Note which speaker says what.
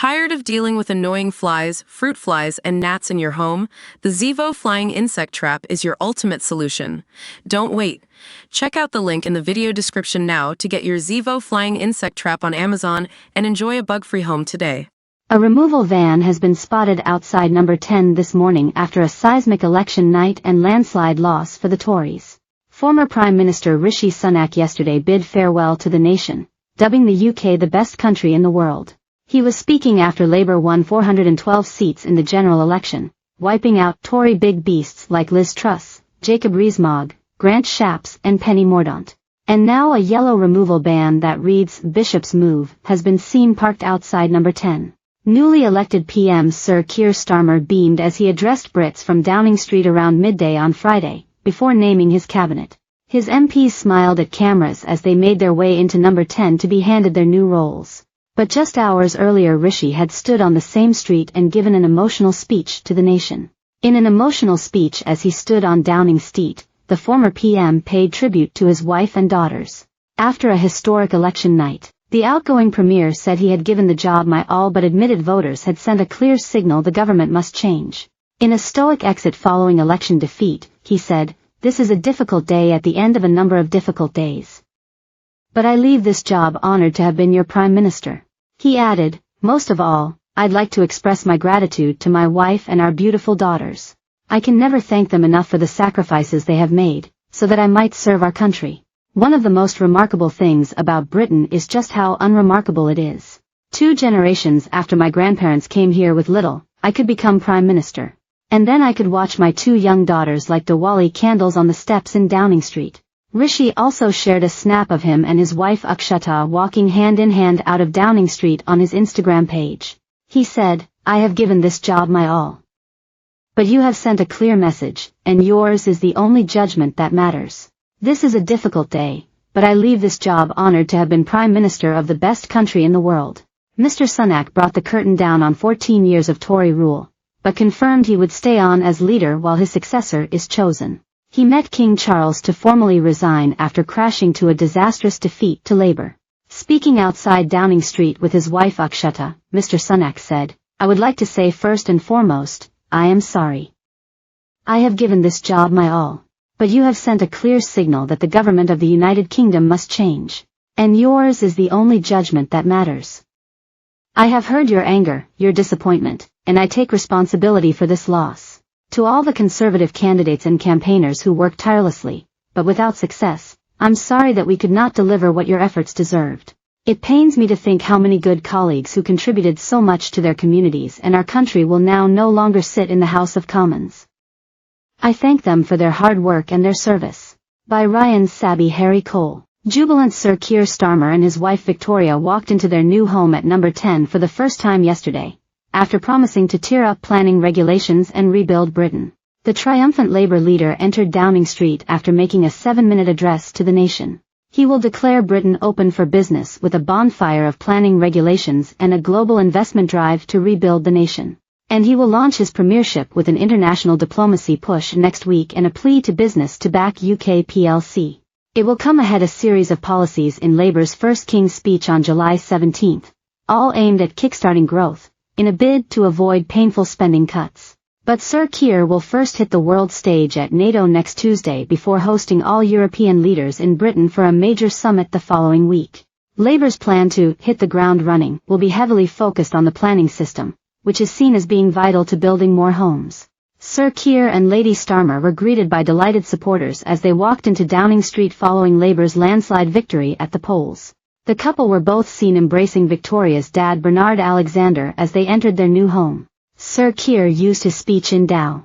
Speaker 1: Tired of dealing with annoying flies, fruit flies, and gnats in your home? The Zevo Flying Insect Trap is your ultimate solution. Don't wait. Check out the link in the video description now to get your Zevo Flying Insect Trap on Amazon and enjoy a bug-free home today.
Speaker 2: A removal van has been spotted outside number 10 this morning after a seismic election night and landslide loss for the Tories. Former Prime Minister Rishi Sunak yesterday bid farewell to the nation, dubbing the UK the best country in the world. He was speaking after Labour won 412 seats in the general election, wiping out Tory big beasts like Liz Truss, Jacob Rees-Mogg, Grant Shapps and Penny Mordaunt. And now a yellow removal ban that reads Bishop's Move has been seen parked outside number 10. Newly elected PM Sir Keir Starmer beamed as he addressed Brits from Downing Street around midday on Friday, before naming his cabinet. His MPs smiled at cameras as they made their way into number 10 to be handed their new roles. But just hours earlier Rishi had stood on the same street and given an emotional speech to the nation. In an emotional speech as he stood on Downing Street, the former PM paid tribute to his wife and daughters. After a historic election night, the outgoing premier said he had given the job my all but admitted voters had sent a clear signal the government must change. In a stoic exit following election defeat, he said, "This is a difficult day at the end of a number of difficult days. But I leave this job honored to have been your prime minister." He added, "Most of all, I'd like to express my gratitude to my wife and our beautiful daughters. I can never thank them enough for the sacrifices they have made, so that I might serve our country. One of the most remarkable things about Britain is just how unremarkable it is. 2 generations after my grandparents came here with little, I could become prime minister. And then I could watch my 2 young daughters light Diwali candles on the steps in Downing Street." Rishi also shared a snap of him and his wife Akshata walking hand in hand out of Downing Street on his Instagram page. He said, "I have given this job my all. But you have sent a clear message, and yours is the only judgment that matters. This is a difficult day, but I leave this job honored to have been Prime Minister of the best country in the world." Mr. Sunak brought the curtain down on 14 years of Tory rule, but confirmed he would stay on as leader while his successor is chosen. He met King Charles to formally resign after crashing to a disastrous defeat to Labour. Speaking outside Downing Street with his wife Akshata, Mr. Sunak said, "I would like to say first and foremost, I am sorry. I have given this job my all. But you have sent a clear signal that the government of the United Kingdom must change. And yours is the only judgment that matters. I have heard your anger, your disappointment, and I take responsibility for this loss. To all the Conservative candidates and campaigners who worked tirelessly, but without success, I'm sorry that we could not deliver what your efforts deserved. It pains me to think how many good colleagues who contributed so much to their communities and our country will now no longer sit in the House of Commons. I thank them for their hard work and their service." By Ryan Sabby Harry Cole. Jubilant Sir Keir Starmer and his wife Victoria walked into their new home at number 10 for the first time yesterday, after promising to tear up planning regulations and rebuild Britain. The triumphant Labour leader entered Downing Street after making a 7-minute address to the nation. He will declare Britain open for business with a bonfire of planning regulations and a global investment drive to rebuild the nation. And he will launch his premiership with an international diplomacy push next week and a plea to business to back UK plc. It will come ahead a series of policies in Labour's first King's Speech on July 17, all aimed at kickstarting growth, in a bid to avoid painful spending cuts. But Sir Keir will first hit the world stage at NATO next Tuesday before hosting all European leaders in Britain for a major summit the following week. Labour's plan to hit the ground running will be heavily focused on the planning system, which is seen as being vital to building more homes. Sir Keir and Lady Starmer were greeted by delighted supporters as they walked into Downing Street following Labour's landslide victory at the polls. The couple were both seen embracing Victoria's dad Bernard Alexander as they entered their new home. Sir Keir used his speech in Dow.